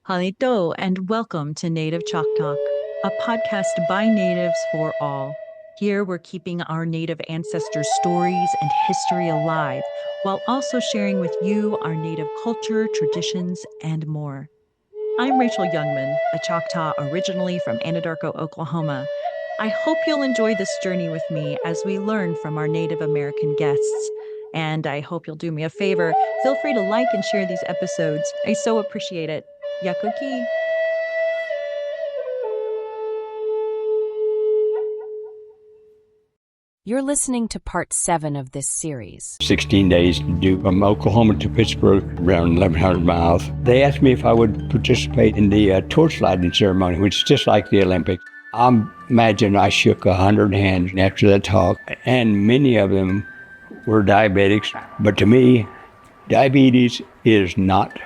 Halito, and welcome to Native Chalk Talk, a podcast by natives for all. Here we're keeping our Native ancestors' stories and history alive, while also sharing with you our Native culture, traditions, and more. I'm Rachel Youngman, a Choctaw originally from Anadarko, Oklahoma. I hope you'll enjoy this journey with me as we learn from our Native American guests. And I hope you'll do me a favor. Feel free to like and share these episodes. I so appreciate it. Yakoki. You're listening to part 7 of this series. 16 days to do from Oklahoma to Pittsburgh, around 1,100 miles. They asked me if I would participate in the torch lighting ceremony, which is just like the Olympics. I imagine I shook 100 hands after that talk, and many of them were diabetics. But to me, diabetes is not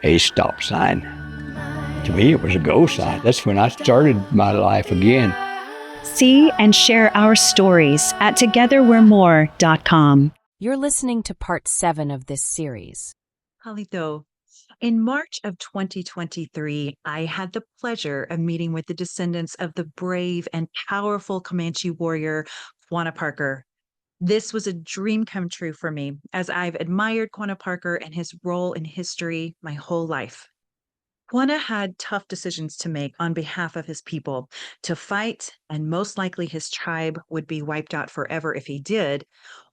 a stop sign. To me, it was a go sign. That's when I started my life again. See and share our stories at togetherwe'remore.com. You're listening to part 7 of this series. Halito. In March of 2023, I had the pleasure of meeting with the descendants of the brave and powerful Comanche warrior, Quanah Parker. This was a dream come true for me, as I've admired Quanah Parker and his role in history my whole life. Quanah had tough decisions to make on behalf of his people, to fight, and most likely his tribe would be wiped out forever if he did,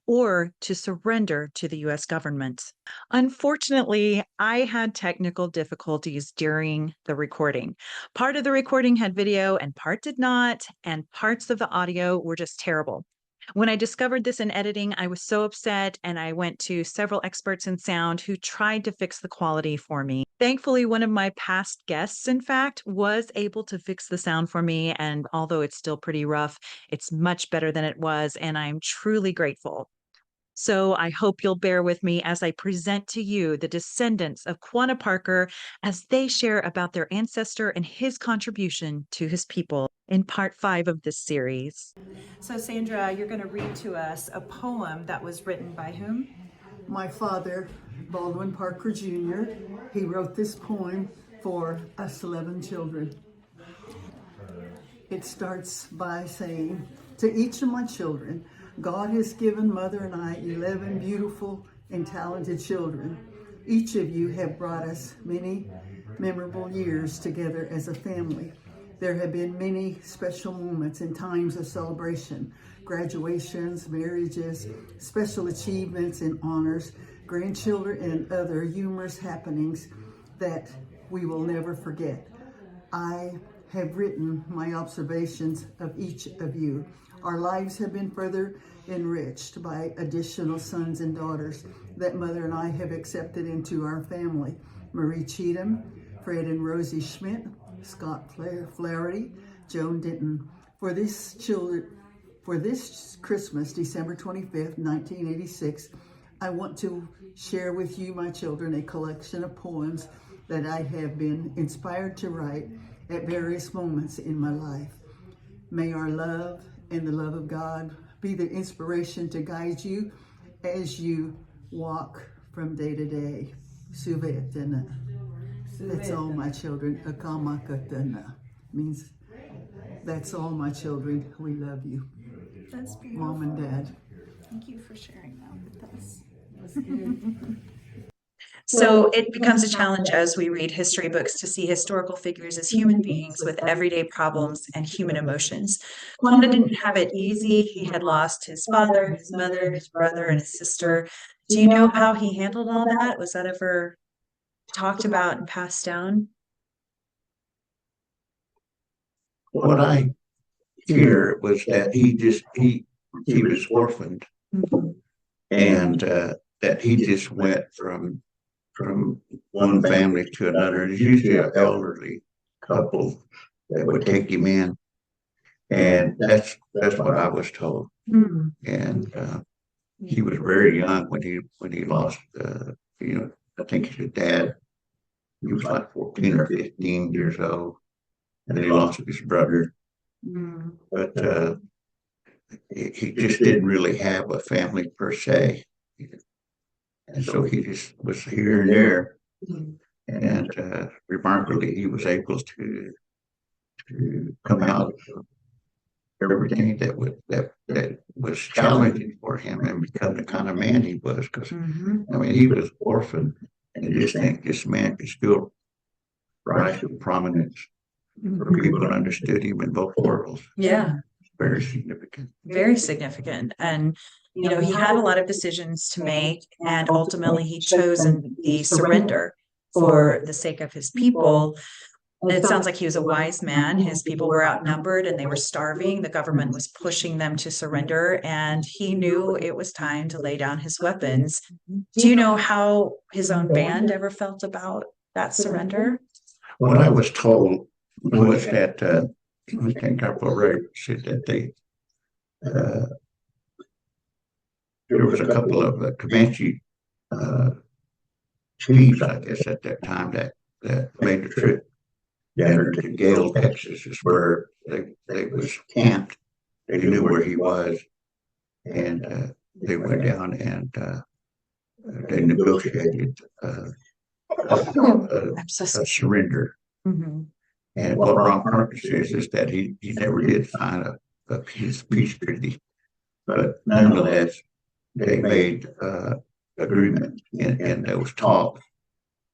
or to surrender to the U.S. government. Unfortunately, I had technical difficulties during the recording. Part of the recording had video and part did not, and parts of the audio were just terrible. When I discovered this in editing, I was so upset, and I went to several experts in sound who tried to fix the quality for me. Thankfully, one of my past guests, in fact, was able to fix the sound for me, and although it's still pretty rough, it's much better than it was, and I'm truly grateful. So I hope you'll bear with me as I present to you the descendants of Quanah Parker as they share about their ancestor and his contribution to his people in part 5 of this series. So Sandra, you're going to read to us a poem that was written by whom? My father, Baldwin Parker Jr., he wrote this poem for us 11 children. It starts by saying, to each of my children, God has given Mother and I 11 beautiful and talented children. Each of you have brought us many memorable years together as a family. There have been many special moments and times of celebration, graduations, marriages, special achievements and honors, grandchildren and other humorous happenings that we will never forget. I have written my observations of each of you. Our lives have been further enriched by additional sons and daughters that Mother and I have accepted into our family. Marie Cheatham, Fred and Rosie Schmidt, Scott Flaherty, Joan Denton. For this Christmas, December 25th, 1986, I want to share with you, my children, a collection of poems that I have been inspired to write at various moments in my life. May our love and the love of God be the inspiration to guide you as you walk from day to day. Suvetana. That's all my children. Akamakatana means that's all my children. We love you. That's beautiful. Mom and Dad. Thank you for sharing that with us. That's good. So it becomes a challenge as we read history books to see historical figures as human beings with everyday problems and human emotions. Quanah didn't have it easy. He had lost his father, his mother, his brother, and his sister. Do you know how he handled all that? Was that ever talked about and passed down? What I hear was that he was orphaned, and that he just went from one family to another. It's usually an elderly couple that would take him in, and that's what I was told. Mm-hmm. And he was very young when he lost. I think his dad. He was like 14 or 15 years old, and he lost his brother. Mm-hmm. But he just didn't really have a family per se. And so he just was here and there. and remarkably, he was able to come out of everything that was challenging for him and become the kind of man he was. Because I mean, he was orphaned, and just think this man could still rise to prominence for people that understood him in both worlds. Yeah. Very significant. Very significant. And, you know, he had a lot of decisions to make, and ultimately he chose the surrender for the sake of his people. And it sounds like he was a wise man. His people were outnumbered and they were starving. The government was pushing them to surrender, and he knew it was time to lay down his weapons. Do you know how his own band ever felt about that surrender? What I was told was that I think Corporal Ray said that there was a couple of Comanche chiefs, I guess, at that time that made the trip down to Gale, Texas, is where they was camped. They knew where he was, and they went down and they negotiated a surrender. Mm-hmm. And what Ron Parker says is that he never did sign a peace treaty, but nonetheless, they made agreement, and there was talk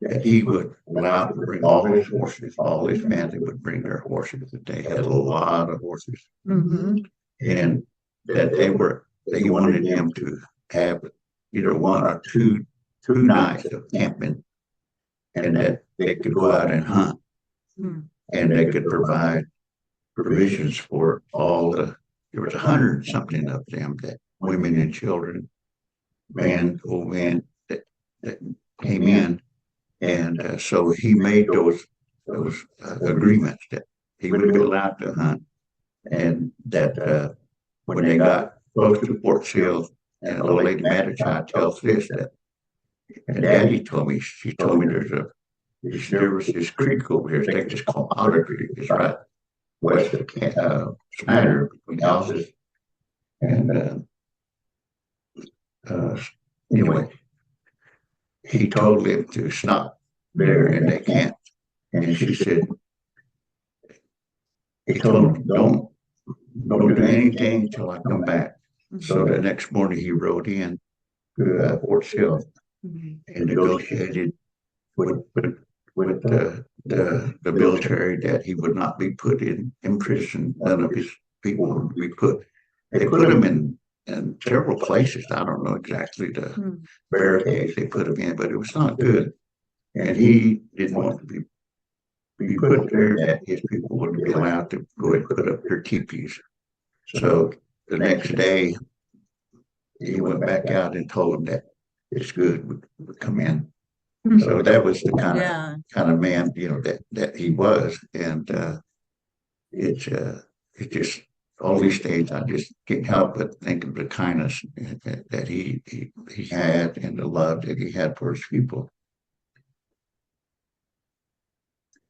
that he would allow to bring all his horses, all his family would bring their horses, that they had a lot of horses, and that they wanted him to have either one or two nights of camping, and that they could go out and hunt. And they could provide provisions for there was 100 something of them, that women and children, old men that came in. And so he made those agreements that he would be allowed to hunt, and that when they got close to Fort Sill, and old lady Matichai tells this, that, and Daddy told me, she told me there was this creek over here, I think it's called Otter Creek, it's right west of Snyder, between houses. And anyway, he told them to stop there, and they can't. And she said, he told them, don't do anything until I come back. So the next morning he rode in to Fort Sill and negotiated with the military that he would not be put in prison. None of his people would be put. They put him in several places. I don't know exactly the barricades they put him in, but it was not good. And he didn't want to be put there, that his people wouldn't be allowed to go and put up their teepees. So the next day, he went back out and told them that it's good, would come in. So that was the kind of man, you know, that he was. And it's just all these things, I just can't help but think of the kindness that he had, and the love that he had for his people.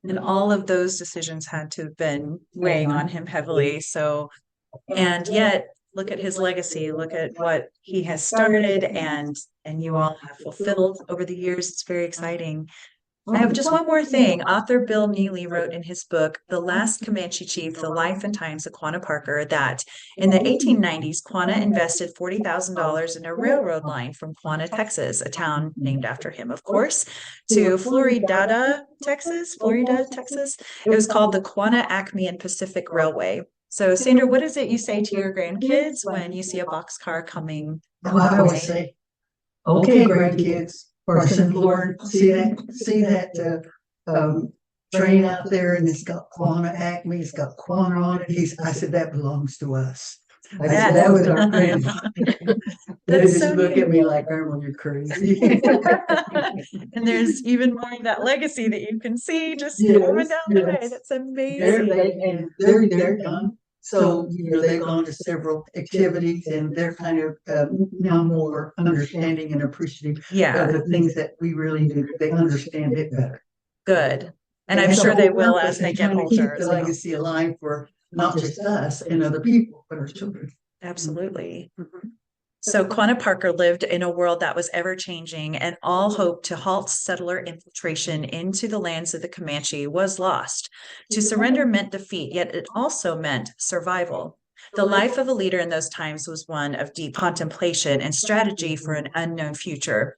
And all of those decisions had to have been weighing on him heavily. So, and yet look at his legacy, look at what he has started and you all have fulfilled over the years. It's very exciting. I have just one more thing. Author Bill Neely wrote in his book, The Last Comanche Chief, The Life and Times of Quanah Parker, that in the 1890s, Quanah invested $40,000 in a railroad line from Quanah, Texas, a town named after him, of course, to Florida, Texas. It was called the Quanah, Acme, and Pacific Railway. So, Sandra, what is it you say to your grandkids when you see a boxcar coming? I always say, okay, grandkids, or Lord, see that train out there, and it's got Quanah Acme, it's got Quanah on it. I said, that belongs to us. I said, that was our grandfather. They just so look at me like, Grandma, you're crazy. And there's even more of that legacy that you can see just going down the way. That's amazing. They're done. So, you know, they've gone to several activities, and they're kind of now more understanding and appreciative of the things that we really do. They understand it better. Good. And I'm sure they will as they get older. Keep the legacy alive for not just us and other people, but our children. Absolutely. So Quanah Parker lived in a world that was ever changing, and all hope to halt settler infiltration into the lands of the Comanche was lost. To surrender meant defeat, yet it also meant survival. The life of a leader in those times was one of deep contemplation and strategy for an unknown future.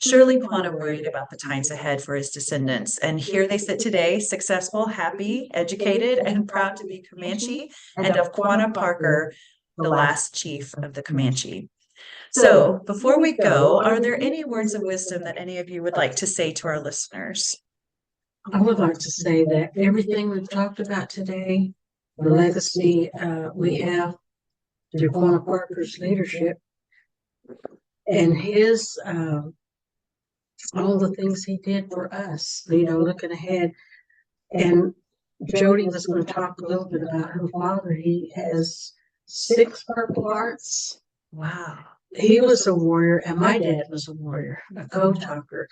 Surely Quanah worried about the times ahead for his descendants, and here they sit today, successful, happy, educated, and proud to be Comanche, and of Quanah Parker, the last chief of the Comanche. So, before we go, are there any words of wisdom that any of you would like to say to our listeners? I would like to say that everything we've talked about today, the legacy we have through Quanah Parker's leadership, and his all the things he did for us, looking ahead. And Jody was going to talk a little bit about her father. He has 6 Purple Hearts. Wow. He was a warrior, and my dad was a warrior, a code talker.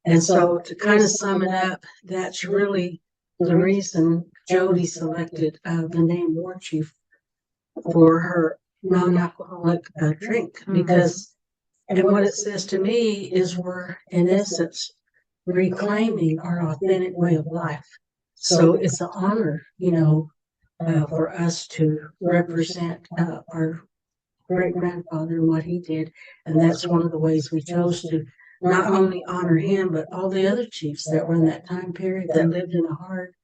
And so to kind of sum it up, that's really the reason Jody selected the name War Chief for her non-alcoholic drink, because, and what it says to me is we're, in essence, reclaiming our authentic way of life. So it's an honor, for us to represent our great-grandfather and what he did. And that's one of the ways we chose to not only honor him, but all the other chiefs that were in that time period that lived in a hard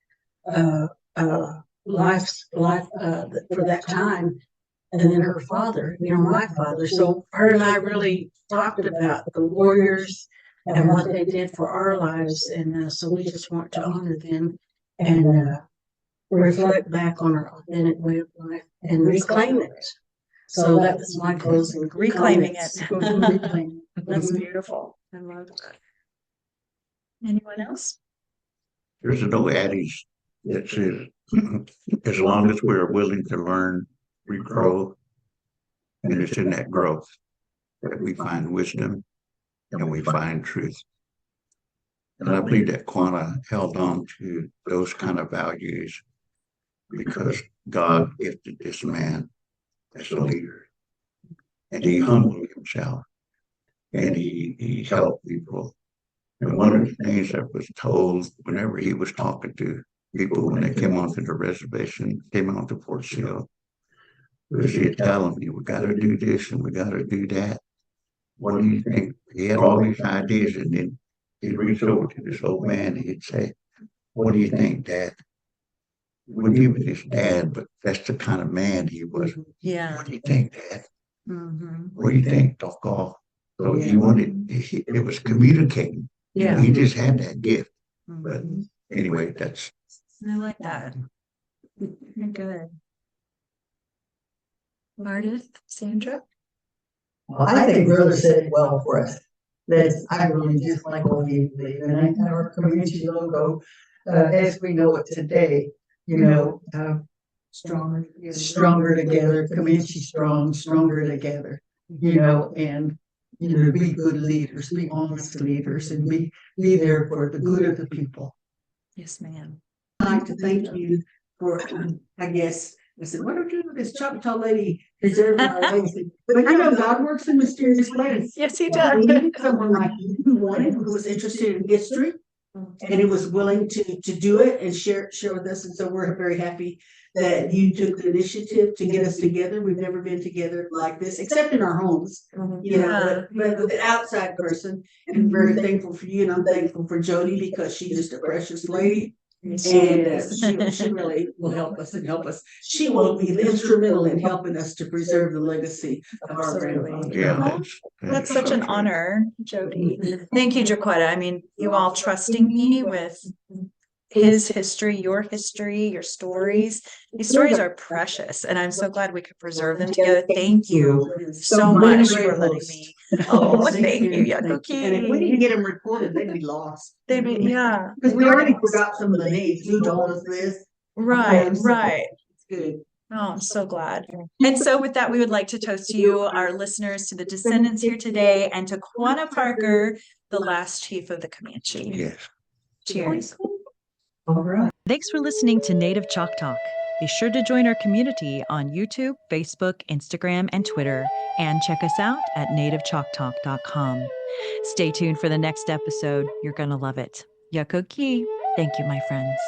life for that time. And then her father, my father. So her and I really talked about the warriors and what they did for our lives. And so we just want to honor them and reflect back on our authentic way of life and reclaim it. So that was my closing. Reclaiming comments. it. Reclaiming. That's beautiful. I love that. Anyone else? There's an old adage that says, as long as we're willing to learn, we grow. And it's in that growth that we find wisdom and we find truth. And I believe that Quanah held on to those kind of values because God gifted this man as a leader. And he humbled himself and he helped people. And one of the things that was told whenever he was talking to people when they came onto the reservation, came onto Fort Sill, was he'd tell them, we got to do this and we got to do that. What do you think? He had all these ideas, and then he'd reach over to this old man and he'd say, what do you think, Dad? Wouldn't even his dad, but that's the kind of man he was. Yeah. What do you think, Dad? Mm-hmm. What do you think, Doc? So he wanted, it was communicating. Yeah. He just had that gift. But Mhm. anyway, that's. I like that. Good. Meredith, Sandra? Well, I think Brother said it well for us. That I really just like what you believe, and I know our Comanche logo, as we know it today, stronger together, Comanche strong, stronger together, and be good leaders, be honest leaders, and be there for the good of the people. Yes, ma'am. I'd like to thank you for, I guess, I said, what are we doing with this Choctaw lady preserving our legacy? But God works in mysterious ways. Yes, he We does. needed someone like you who wanted, who was interested in history, and who was willing to do it and share with us. And so we're very happy that you took the initiative to get us together. We've never been together like this, except in our homes, but with an outside person. And I'm very thankful for you, and I'm thankful for Jody because she's just a precious lady. And she really will help us. She will be instrumental in helping us to preserve the legacy of our grandfather. Yeah, That's such an honor, Jody. Thank you, Jaquetta. I mean, you all trusting me with his history, your stories. These stories are precious, and I'm so glad we could preserve them together. Thank you so much for letting me. Oh, thank you, Yakuki. And if we didn't get them recorded, they'd be lost. Yeah. Because we already forgot some of the names. Who told us this? Right. It's good. Oh, I'm so glad. And so with that, we would like to toast to you, our listeners, to the descendants here today, and to Quanah Parker, the last chief of the Comanche. Yes. Cheers. All right. Thanks for listening to Native Chalk Talk. Be sure to join our community on YouTube, Facebook, Instagram, and Twitter, and check us out at nativechalktalk.com. Stay tuned for the next episode. You're going to love it. Yakoki. Thank you, my friends.